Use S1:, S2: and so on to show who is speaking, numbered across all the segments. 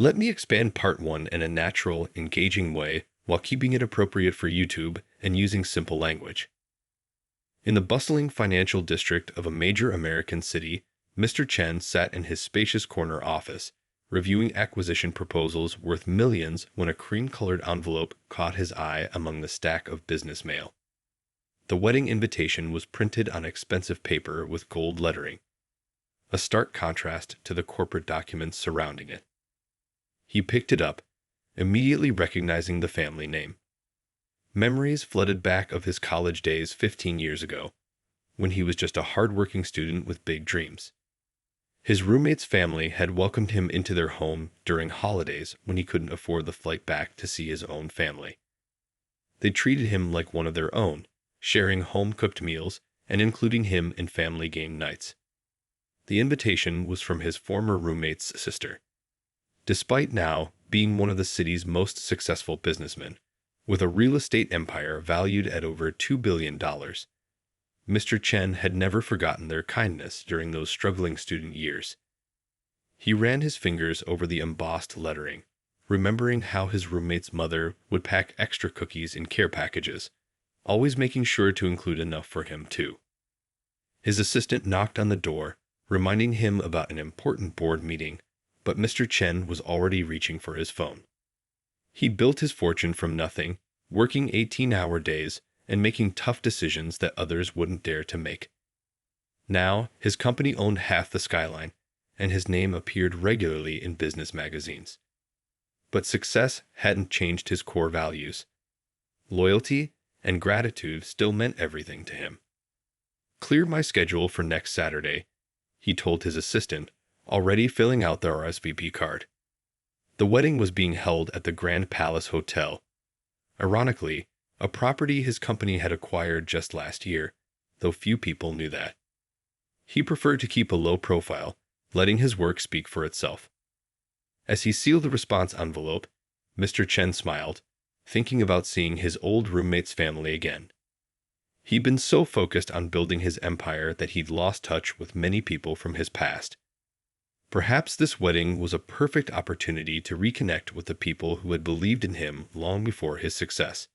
S1: Let me expand part 1 in a natural, engaging way while keeping it appropriate for YouTube and using simple language. In the bustling financial district of a major American city, Mr. Chen sat in his spacious corner office, reviewing acquisition proposals worth millions when a cream-colored envelope caught his eye among the stack of business mail. The wedding invitation was printed on expensive paper with gold lettering, a stark contrast to the corporate documents surrounding it. He picked it up, immediately recognizing the family name. Memories flooded back of his college days 15 years ago, when he was just a hard-working student with big dreams. His roommate's family had welcomed him into their home during holidays when he couldn't afford the flight back to see his own family. They treated him like one of their own, sharing home-cooked meals and including him in family game nights. The invitation was from his former roommate's sister. Despite now being one of the city's most successful businessmen, with a real estate empire valued at over $2 billion, Mr. Chen had never forgotten their kindness during those struggling student years. He ran his fingers over the embossed lettering, remembering how his roommate's mother would pack extra cookies in care packages, always making sure to include enough for him too. His assistant knocked on the door, reminding him about an important board meeting, but Mr. Chen was already reaching for his phone. He built his fortune from nothing, working 18-hour days and making tough decisions that others wouldn't dare to make. Now, his company owned half the skyline, and his name appeared regularly in business magazines. But success hadn't changed his core values. Loyalty and gratitude still meant everything to him. "Clear my schedule for next Saturday," he told his assistant, already filling out the RSVP card. The wedding was being held at the Grand Palace Hotel. Ironically, a property his company had acquired just last year, though few people knew that. He preferred to keep a low profile, letting his work speak for itself. As he sealed the response envelope, Mr. Chen smiled, thinking about seeing his old roommate's family again. He'd been so focused on building his empire that he'd lost touch with many people from his past. Perhaps this wedding was a perfect opportunity to reconnect with the people who had believed in him long before his success.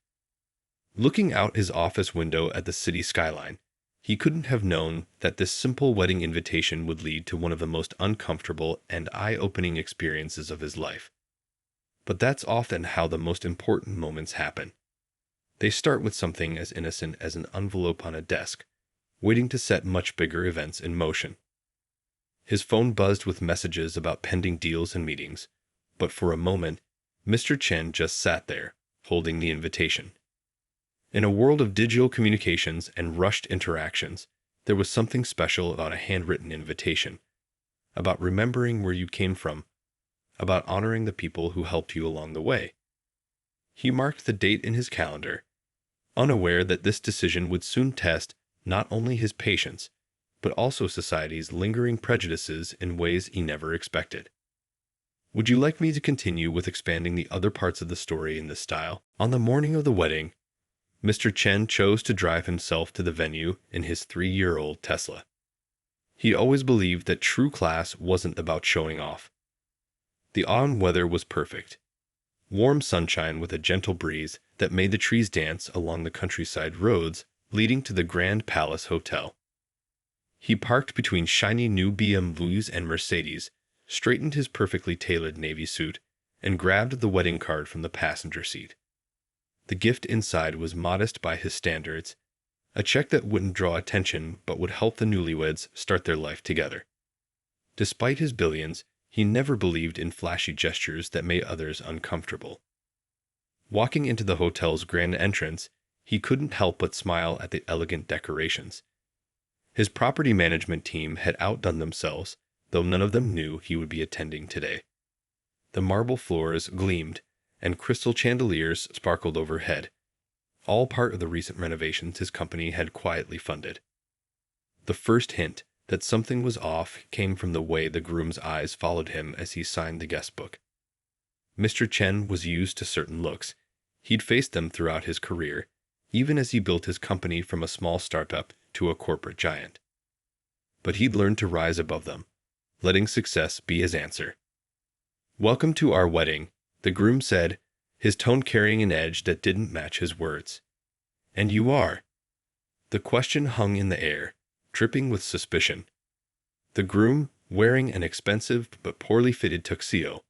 S1: Looking out his office window at the city skyline, he couldn't have known that this simple wedding invitation would lead to one of the most uncomfortable and eye-opening experiences of his life. But that's often how the most important moments happen. They start with something as innocent as an envelope on a desk, waiting to set much bigger events in motion. His phone buzzed with messages about pending deals and meetings, but for a moment, Mr. Chen just sat there, holding the invitation. In a world of digital communications and rushed interactions, there was something special about a handwritten invitation, about remembering where you came from, about honoring the people who helped you along the way. He marked the date in his calendar, unaware that this decision would soon test not only his patience, but also society's lingering prejudices in ways he never expected. Would you like me to continue with expanding the other parts of the story in this style? On the morning of the wedding, Mr. Chen chose to drive himself to the venue in his 3-year-old Tesla. He always believed that true class wasn't about showing off. The autumn weather was perfect. Warm sunshine with a gentle breeze that made the trees dance along the countryside roads leading to the Grand Palace Hotel. He parked between shiny new BMWs and Mercedes, straightened his perfectly tailored navy suit, and grabbed the wedding card from the passenger seat. The gift inside was modest by his standards, a check that wouldn't draw attention but would help the newlyweds start their life together. Despite his billions, he never believed in flashy gestures that made others uncomfortable. Walking into the hotel's grand entrance, he couldn't help but smile at the elegant decorations. His property management team had outdone themselves, though none of them knew he would be attending today. The marble floors gleamed, and crystal chandeliers sparkled overhead, all part of the recent renovations his company had quietly funded. The first hint that something was off came from the way the groom's eyes followed him as he signed the guest book. Mr. Chen was used to certain looks. He'd faced them throughout his career, even as he built his company from a small startup to a corporate giant. But he'd learned to rise above them, letting success be his answer. "Welcome to our wedding," the groom said, his tone carrying an edge that didn't match his words. "And you are?" The question hung in the air, dripping with suspicion. The groom, wearing an expensive but poorly fitted tuxedo,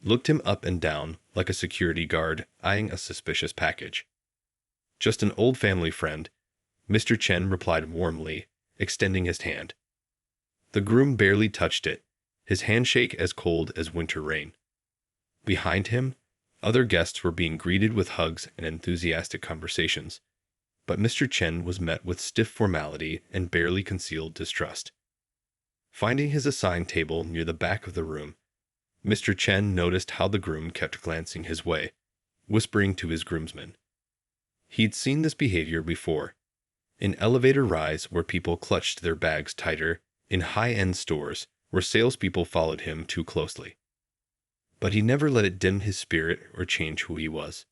S1: looked him up and down like a security guard eyeing a suspicious package. "Just an old family friend," Mr. Chen replied warmly, extending his hand. The groom barely touched it, his handshake as cold as winter rain. Behind him, other guests were being greeted with hugs and enthusiastic conversations, but Mr. Chen was met with stiff formality and barely concealed distrust. Finding his assigned table near the back of the room, Mr. Chen noticed how the groom kept glancing his way, whispering to his groomsmen. He'd seen this behavior before. In elevator rides where people clutched their bags tighter, in high-end stores where salespeople followed him too closely. But he never let it dim his spirit or change who he was.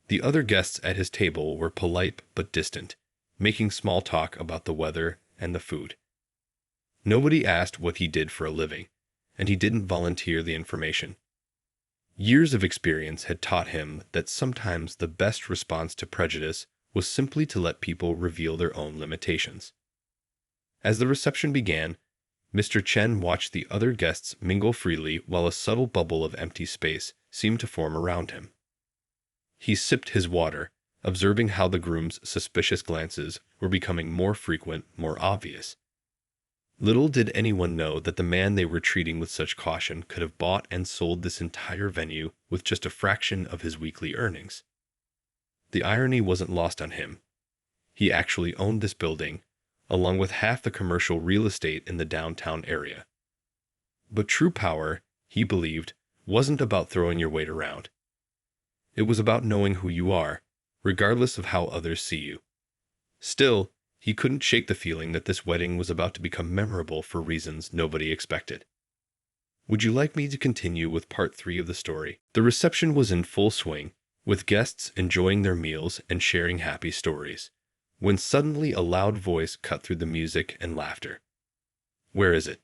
S1: The other guests at his table were polite but distant, making small talk about the weather and the food. Nobody asked what he did for a living, and he didn't volunteer the information. Years of experience had taught him that sometimes the best response to prejudice was simply to let people reveal their own limitations. As the reception began, Mr. Chen watched the other guests mingle freely while a subtle bubble of empty space seemed to form around him. He sipped his water, observing how the groom's suspicious glances were becoming more frequent, more obvious. Little did anyone know that the man they were treating with such caution could have bought and sold this entire venue with just a fraction of his weekly earnings. The irony wasn't lost on him. He actually owned this building, along with half the commercial real estate in the downtown area. But true power, he believed, wasn't about throwing your weight around. It was about knowing who you are, regardless of how others see you. Still, he couldn't shake the feeling that this wedding was about to become memorable for reasons nobody expected. Would you like me to continue with part 3 of the story? The reception was in full swing, with guests enjoying their meals and sharing happy stories, when suddenly a loud voice cut through the music and laughter. "Where is it?"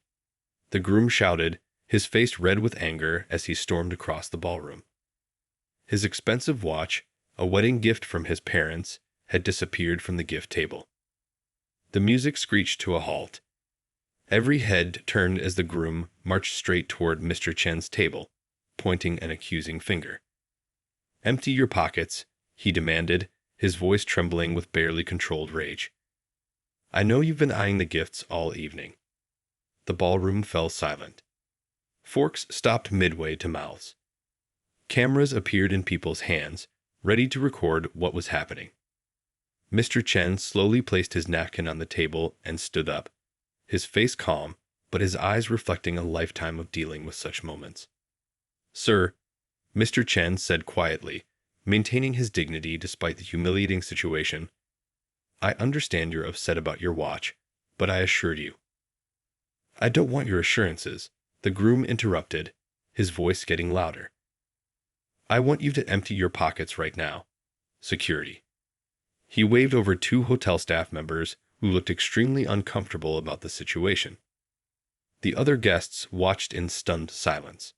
S1: the groom shouted, his face red with anger as he stormed across the ballroom. His expensive watch, a wedding gift from his parents, had disappeared from the gift table. The music screeched to a halt. Every head turned as the groom marched straight toward Mr. Chen's table, pointing an accusing finger. "Empty your pockets," he demanded, his voice trembling with barely controlled rage. "I know you've been eyeing the gifts all evening." The ballroom fell silent. Forks stopped midway to mouths. Cameras appeared in people's hands, ready to record what was happening. Mr. Chen slowly placed his napkin on the table and stood up, his face calm, but his eyes reflecting a lifetime of dealing with such moments. "Sir," Mr. Chen said quietly, maintaining his dignity despite the humiliating situation, "I understand you're upset about your watch, but I assured you." "I don't want your assurances," the groom interrupted, his voice getting louder. "I want you to empty your pockets right now. Security." He waved over 2 hotel staff members who looked extremely uncomfortable about the situation. The other guests watched in stunned silence.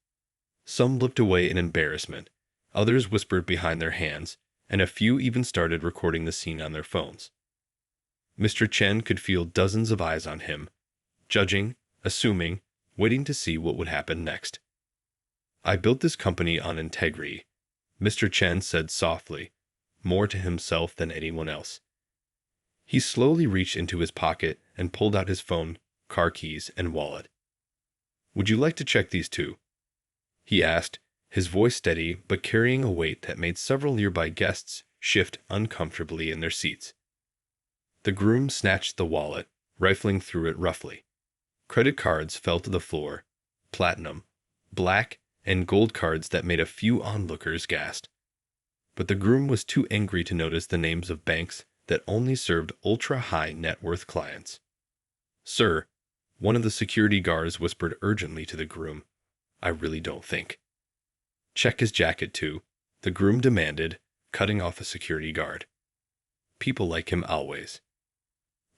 S1: Some looked away in embarrassment, others whispered behind their hands, and a few even started recording the scene on their phones. Mr. Chen could feel dozens of eyes on him, judging, assuming, waiting to see what would happen next. "I built this company on integrity," Mr. Chen said softly, more to himself than anyone else. He slowly reached into his pocket and pulled out his phone, car keys, and wallet. "Would you like to check these too?" he asked, his voice steady but carrying a weight that made several nearby guests shift uncomfortably in their seats. The groom snatched the wallet, rifling through it roughly. Credit cards fell to the floor, platinum, black, and gold cards that made a few onlookers gasp. But the groom was too angry to notice the names of banks that only served ultra-high net worth clients. "Sir," one of the security guards whispered urgently to the groom, "I really don't think." "Check his jacket too," the groom demanded, cutting off a security guard. "People like him always."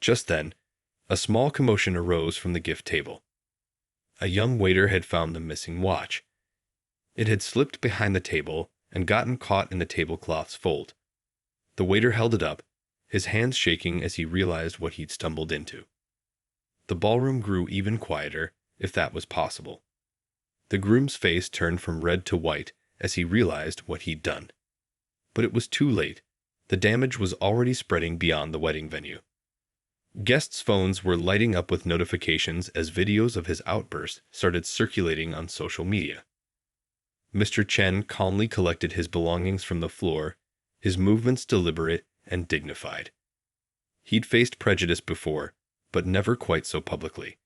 S1: Just then, a small commotion arose from the gift table. A young waiter had found the missing watch, It had slipped behind the table and gotten caught in the tablecloth's fold. The waiter held it up, his hands shaking as he realized what he'd stumbled into. The ballroom grew even quieter, if that was possible. The groom's face turned from red to white as he realized what he'd done. But it was too late. The damage was already spreading beyond the wedding venue. Guests' phones were lighting up with notifications as videos of his outburst started circulating on social media. Mr. Chen calmly collected his belongings from the floor, his movements deliberate and dignified. He'd faced prejudice before, but never quite so publicly.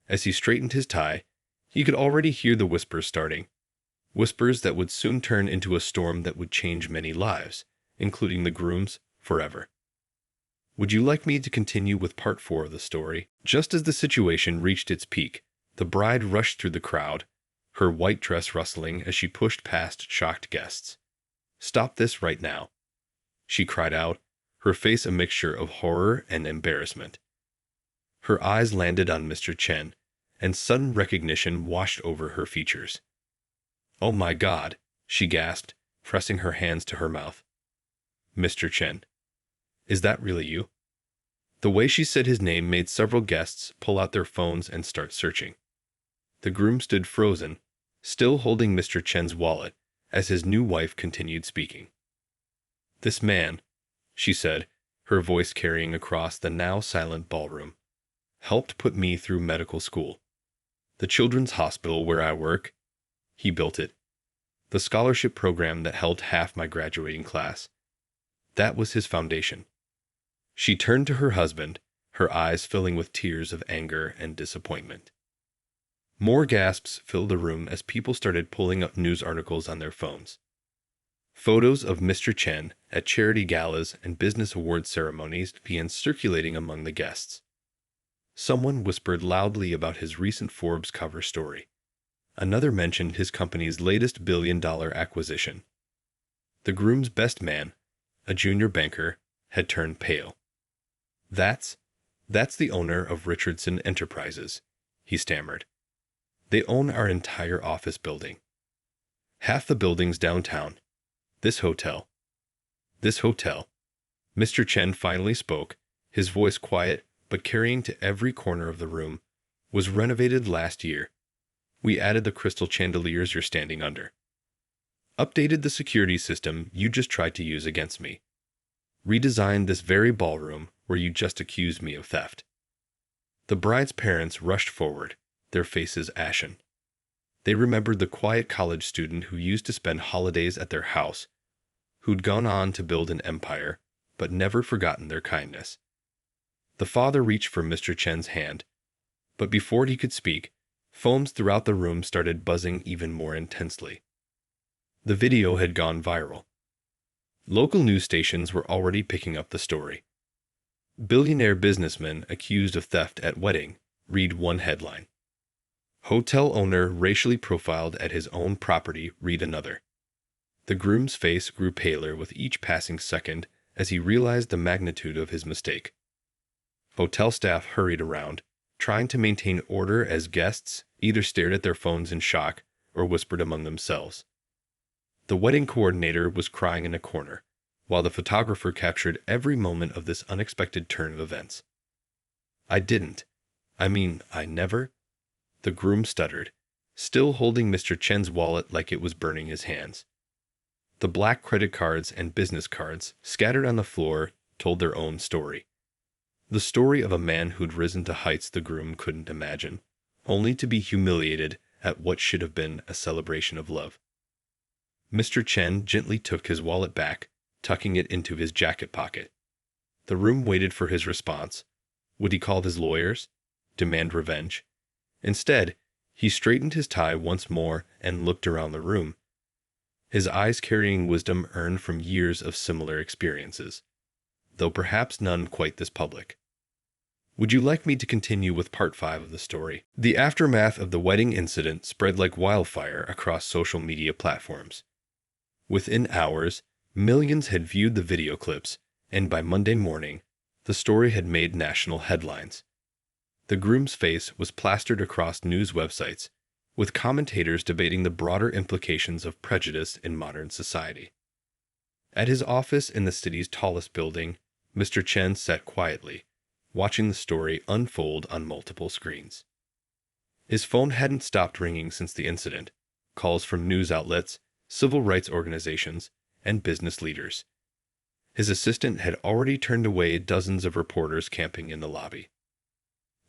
S1: As he straightened his tie, he could already hear the whispers starting, whispers that would soon turn into a storm that would change many lives, including the groom's, forever. Would you like me to continue with part 4 of the story? Just as the situation reached its peak, the bride rushed through the crowd, her white dress rustling as she pushed past shocked guests. "Stop this right now," she cried out, her face a mixture of horror and embarrassment. Her eyes landed on Mr. Chen, and sudden recognition washed over her features. "Oh my God," she gasped, pressing her hands to her mouth. "Mr. Chen, is that really you?" The way she said his name made several guests pull out their phones and start searching. The groom stood frozen, still holding Mr. Chen's wallet, as his new wife continued speaking. "This man," she said, her voice carrying across the now silent ballroom, "helped put me through medical school. The children's hospital where I work, he built it. The scholarship program that held half my graduating class, that was his foundation." She turned to her husband, her eyes filling with tears of anger and disappointment. More gasps filled the room as people started pulling up news articles on their phones. Photos of Mr. Chen at charity galas and business award ceremonies began circulating among the guests. Someone whispered loudly about his recent Forbes cover story. Another mentioned his company's latest billion-dollar acquisition. The groom's best man, a junior banker, had turned pale. That's the owner of Richardson Enterprises," he stammered. "They own our entire office building. Half the buildings downtown. This hotel. Mr. Chen finally spoke, his voice quiet but carrying to every corner of the room. "Was renovated last year. We added the crystal chandeliers you're standing under. Updated the security system you just tried to use against me. Redesigned this very ballroom where you just accused me of theft." The bride's parents rushed forward, their faces ashen. They remembered the quiet college student who used to spend holidays at their house, who'd gone on to build an empire, but never forgotten their kindness. The father reached for Mr. Chen's hand, but before he could speak, phones throughout the room started buzzing even more intensely. The video had gone viral. Local news stations were already picking up the story. "Billionaire businessman accused of theft at wedding," read one headline. "Hotel owner racially profiled at his own property," read another. The groom's face grew paler with each passing second as he realized the magnitude of his mistake. Hotel staff hurried around, trying to maintain order as guests either stared at their phones in shock or whispered among themselves. The wedding coordinator was crying in a corner, while the photographer captured every moment of this unexpected turn of events. I never," the groom stuttered, still holding Mr. Chen's wallet like it was burning his hands. The black credit cards and business cards scattered on the floor told their own story. The story of a man who'd risen to heights the groom couldn't imagine, only to be humiliated at what should have been a celebration of love. Mr. Chen gently took his wallet back, tucking it into his jacket pocket. The room waited for his response. Would he call his lawyers? Demand revenge? Instead, he straightened his tie once more and looked around the room, his eyes carrying wisdom earned from years of similar experiences, though perhaps none quite this public. Would you like me to continue with part 5 of the story? The aftermath of the wedding incident spread like wildfire across social media platforms. Within hours, millions had viewed the video clips, and by Monday morning, the story had made national headlines. The groom's face was plastered across news websites, with commentators debating the broader implications of prejudice in modern society. At his office in the city's tallest building, Mr. Chen sat quietly, watching the story unfold on multiple screens. His phone hadn't stopped ringing since the incident. Calls from news outlets, civil rights organizations, and business leaders. His assistant had already turned away dozens of reporters camping in the lobby.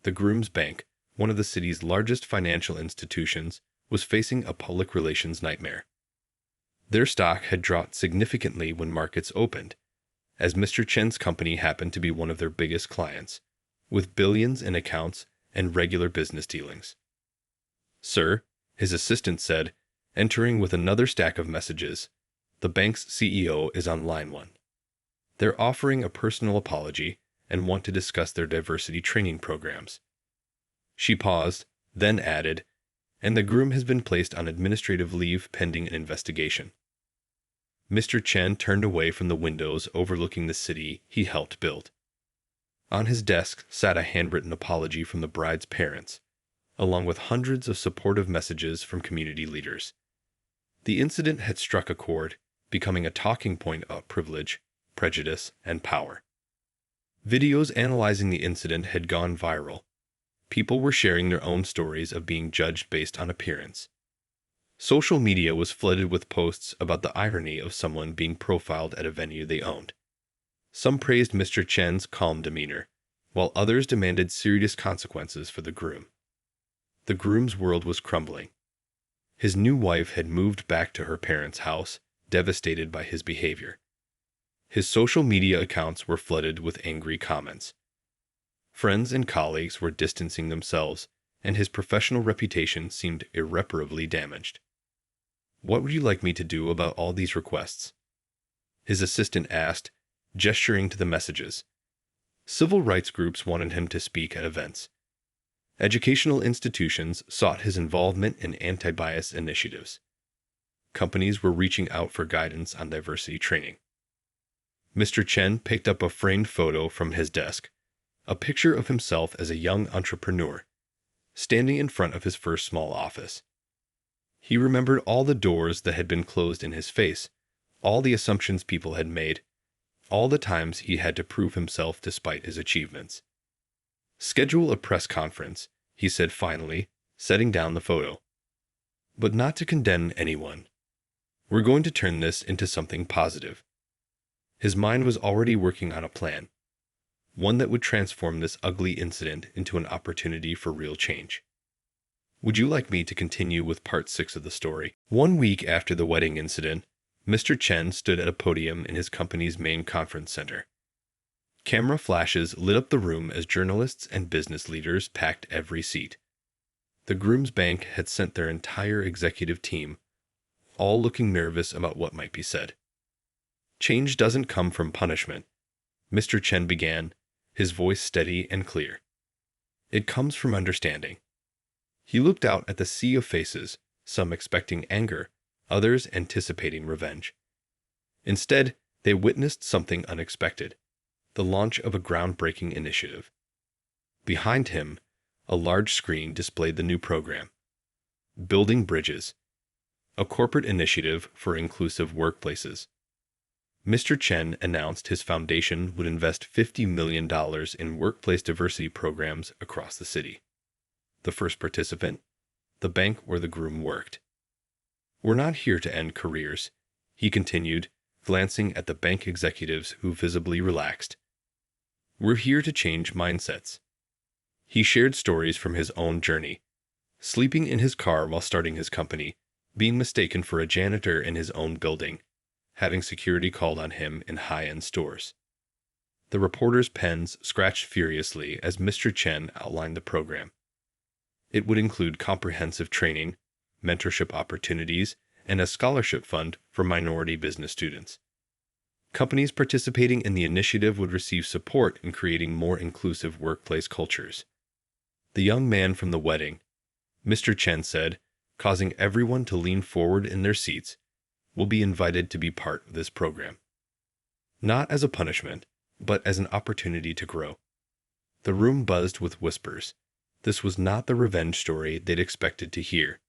S1: The Groom's Bank, one of the city's largest financial institutions, was facing a public relations nightmare. Their stock had dropped significantly when markets opened, as Mr. Chen's company happened to be one of their biggest clients, with billions in accounts and regular business dealings. "Sir," his assistant said, entering with another stack of messages, "the bank's CEO is on line 1. They're offering a personal apology and want to discuss their diversity training programs." She paused, then added, "And the groom has been placed on administrative leave pending an investigation." Mr. Chen turned away from the windows overlooking the city he helped build. On his desk sat a handwritten apology from the bride's parents, along with hundreds of supportive messages from community leaders. The incident had struck a chord, becoming a talking point about privilege, prejudice, and power. Videos analyzing the incident had gone viral. People were sharing their own stories of being judged based on appearance. Social media was flooded with posts about the irony of someone being profiled at a venue they owned. Some praised Mr. Chen's calm demeanor, while others demanded serious consequences for the groom. The groom's world was crumbling. His new wife had moved back to her parents' house, devastated by his behavior. His social media accounts were flooded with angry comments. Friends and colleagues were distancing themselves, and his professional reputation seemed irreparably damaged. "What would you like me to do about all these requests?" his assistant asked, gesturing to the messages. Civil rights groups wanted him to speak at events. Educational institutions sought his involvement in anti-bias initiatives. Companies were reaching out for guidance on diversity training. Mr. Chen picked up a framed photo from his desk, a picture of himself as a young entrepreneur, standing in front of his first small office. He remembered all the doors that had been closed in his face, all the assumptions people had made, all the times he had to prove himself despite his achievements. "Schedule a press conference," he said finally, setting down the photo. "But not to condemn anyone. We're going to turn this into something positive." His mind was already working on a plan, one that would transform this ugly incident into an opportunity for real change. Would you like me to continue with part 6 of the story? 1 week after the wedding incident, Mr. Chen stood at a podium in his company's main conference center. Camera flashes lit up the room as journalists and business leaders packed every seat. The Groom's Bank had sent their entire executive team, all looking nervous about what might be said. "Change doesn't come from punishment," Mr. Chen began, his voice steady and clear. "It comes from understanding." He looked out at the sea of faces, some expecting anger, others anticipating revenge. Instead, they witnessed something unexpected: the launch of a groundbreaking initiative. Behind him, a large screen displayed the new program, Building Bridges, a corporate initiative for inclusive workplaces. Mr. Chen announced his foundation would invest $50 million in workplace diversity programs across the city. The first participant, the bank where the groom worked. "We're not here to end careers," he continued, glancing at the bank executives who visibly relaxed. "We're here to change mindsets." He shared stories from his own journey, sleeping in his car while starting his company, being mistaken for a janitor in his own building, having security called on him in high-end stores. The reporters' pens scratched furiously as Mr. Chen outlined the program. It would include comprehensive training, mentorship opportunities, and a scholarship fund for minority business students. Companies participating in the initiative would receive support in creating more inclusive workplace cultures. The young man from the wedding, Mr. Chen said, causing everyone to lean forward in their seats, will be invited to be part of this program. Not as a punishment, but as an opportunity to grow. The room buzzed with whispers. This was not the revenge story they'd expected to hear.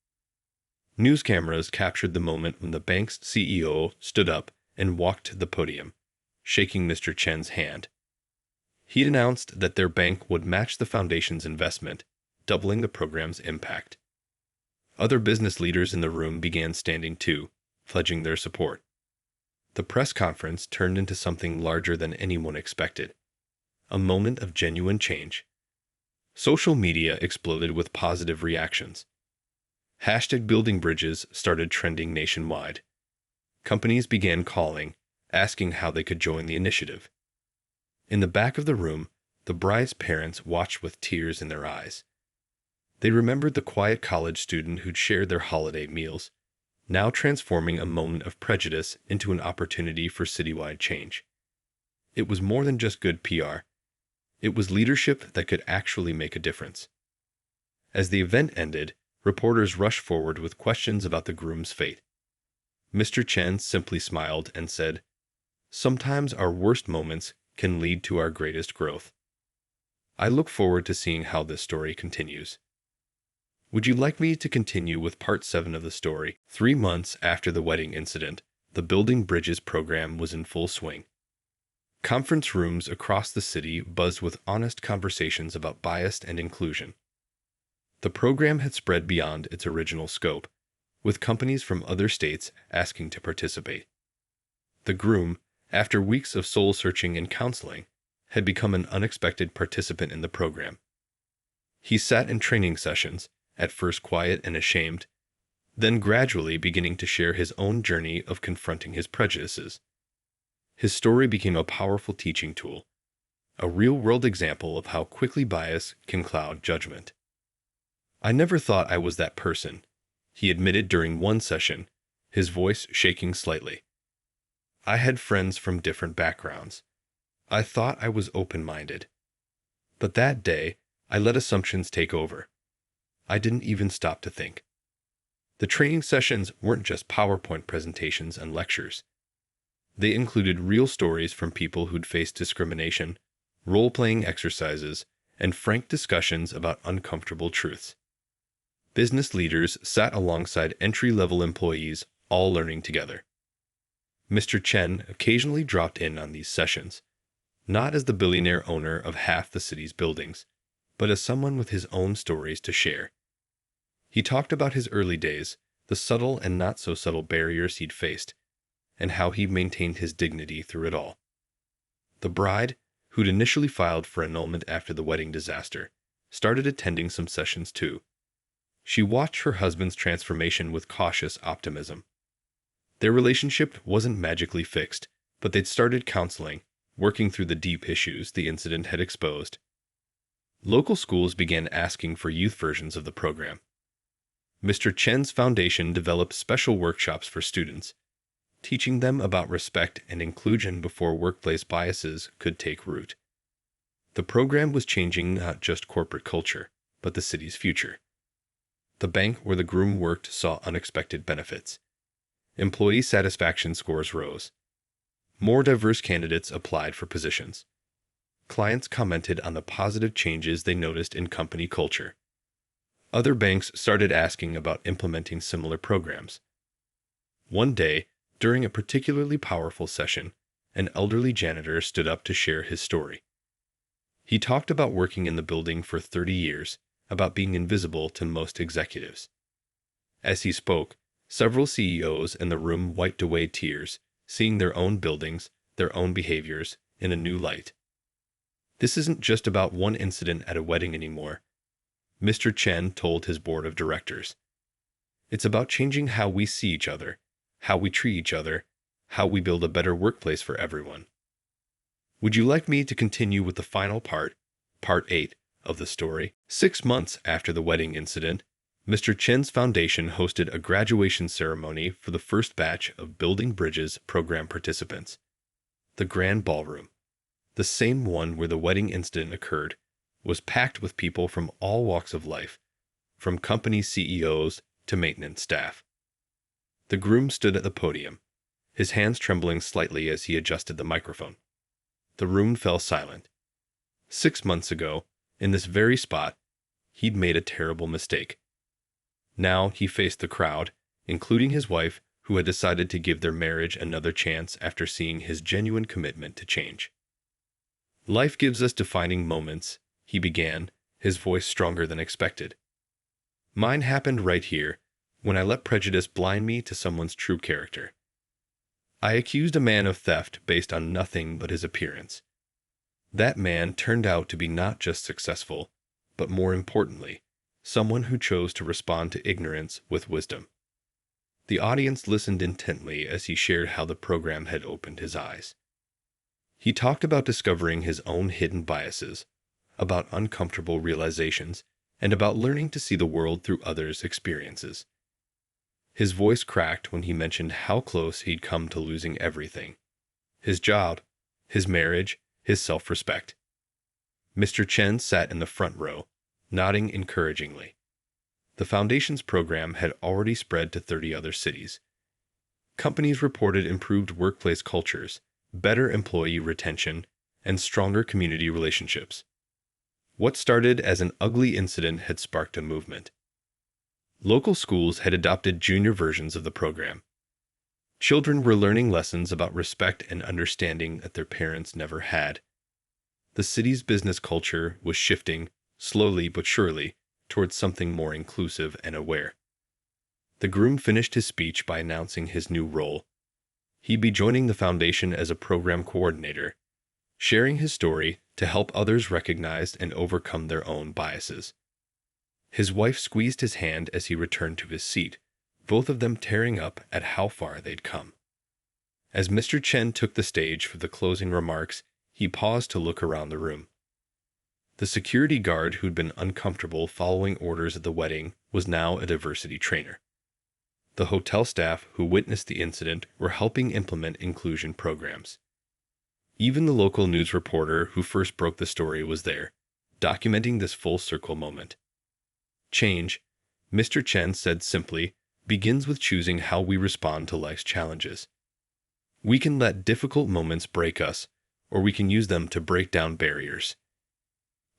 S1: News cameras captured the moment when the bank's CEO stood up and walked to the podium, shaking Mr. Chen's hand. He'd announced that their bank would match the foundation's investment, doubling the program's impact. Other business leaders in the room began standing too, pledging their support. The press conference turned into something larger than anyone expected, a moment of genuine change. Social media exploded with positive reactions. Hashtag building bridges started trending nationwide. Companies began calling, asking how they could join the initiative. In the back of the room, the bride's parents watched with tears in their eyes. They remembered the quiet college student who'd shared their holiday meals, now transforming a moment of prejudice into an opportunity for citywide change. It was more than just good PR. It was leadership that could actually make a difference. As the event ended, reporters rushed forward with questions about the groom's fate. Mr. Chen simply smiled and said, "Sometimes our worst moments can lead to our greatest growth." I look forward to seeing how this story continues. Would you like me to continue with part 7 of the story? 3 months after the wedding incident, the Building Bridges program was in full swing. Conference rooms across the city buzzed with honest conversations about bias and inclusion. The program had spread beyond its original scope, with companies from other states asking to participate. The groom, after weeks of soul-searching and counseling, had become an unexpected participant in the program. He sat in training sessions, at first quiet and ashamed, then gradually beginning to share his own journey of confronting his prejudices. His story became a powerful teaching tool, a real-world example of how quickly bias can cloud judgment. "I never thought I was that person," he admitted during one session, his voice shaking slightly. "I had friends from different backgrounds. I thought I was open-minded. But that day, I let assumptions take over. I didn't even stop to think." The training sessions weren't just PowerPoint presentations and lectures. They included real stories from people who'd faced discrimination, role-playing exercises, and frank discussions about uncomfortable truths. Business leaders sat alongside entry-level employees, all learning together. Mr. Chen occasionally dropped in on these sessions, not as the billionaire owner of half the city's buildings, but as someone with his own stories to share. He talked about his early days, the subtle and not-so-subtle barriers he'd faced, and how he maintained his dignity through it all. The bride, who'd initially filed for annulment after the wedding disaster, started attending some sessions too. She watched her husband's transformation with cautious optimism. Their relationship wasn't magically fixed, but they'd started counseling, working through the deep issues the incident had exposed. Local schools began asking for youth versions of the program. Mr. Chen's foundation developed special workshops for students, teaching them about respect and inclusion before workplace biases could take root. The program was changing not just corporate culture, but the city's future. The bank where the groom worked saw unexpected benefits. Employee satisfaction scores rose. More diverse candidates applied for positions. Clients commented on the positive changes they noticed in company culture. Other banks started asking about implementing similar programs. One day, during a particularly powerful session, an elderly janitor stood up to share his story. He talked about working in the building for 30 years, about being invisible to most executives. As he spoke, several CEOs in the room wiped away tears, seeing their own buildings, their own behaviors, in a new light. "This isn't just about one incident at a wedding anymore," Mr. Chen told his board of directors. "It's about changing how we see each other, how we treat each other, how we build a better workplace for everyone." Would you like me to continue with the final part, part 8, of the story? 6 months after the wedding incident, Mr. Chen's foundation hosted a graduation ceremony for the first batch of Building Bridges program participants. The grand ballroom, the same one where the wedding incident occurred, was packed with people from all walks of life, from company CEOs to maintenance staff. The groom stood at the podium, his hands trembling slightly as he adjusted the microphone. The room fell silent. 6 months ago, in this very spot, he'd made a terrible mistake. Now he faced the crowd, including his wife, who had decided to give their marriage another chance after seeing his genuine commitment to change. Life gives us defining moments, he began, his voice stronger than expected. Mine happened right here, when I let prejudice blind me to someone's true character. I accused a man of theft based on nothing but his appearance. That man turned out to be not just successful, but more importantly, someone who chose to respond to ignorance with wisdom. The audience listened intently as he shared how the program had opened his eyes. He talked about discovering his own hidden biases, about uncomfortable realizations, and about learning to see the world through others' experiences. His voice cracked when he mentioned how close he'd come to losing everything: his job, his marriage, his self-respect. Mr. Chen sat in the front row, nodding encouragingly. The Foundation's program had already spread to 30 other cities. Companies reported improved workplace cultures, better employee retention, and stronger community relationships. What started as an ugly incident had sparked a movement. Local schools had adopted junior versions of the program. Children were learning lessons about respect and understanding that their parents never had. The city's business culture was shifting, slowly but surely, towards something more inclusive and aware. The groom finished his speech by announcing his new role. He'd be joining the Foundation as a program coordinator, sharing his story to help others recognize and overcome their own biases. His wife squeezed his hand as he returned to his seat, both of them tearing up at how far they'd come. As Mr. Chen took the stage for the closing remarks, he paused to look around the room. The security guard who'd been uncomfortable following orders at the wedding was now a diversity trainer. The hotel staff who witnessed the incident were helping implement inclusion programs. Even the local news reporter who first broke the story was there, documenting this full circle moment. Change, Mr. Chen said simply, begins with choosing how we respond to life's challenges. We can let difficult moments break us, or we can use them to break down barriers.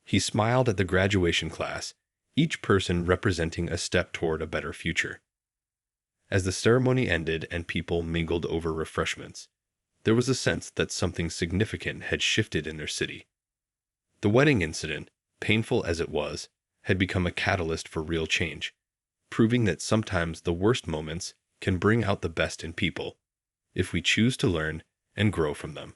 S1: He smiled at the graduation class, each person representing a step toward a better future. As the ceremony ended and people mingled over refreshments, there was a sense that something significant had shifted in their city. The wedding incident, painful as it was, had become a catalyst for real change, proving that sometimes the worst moments can bring out the best in people, if we choose to learn and grow from them.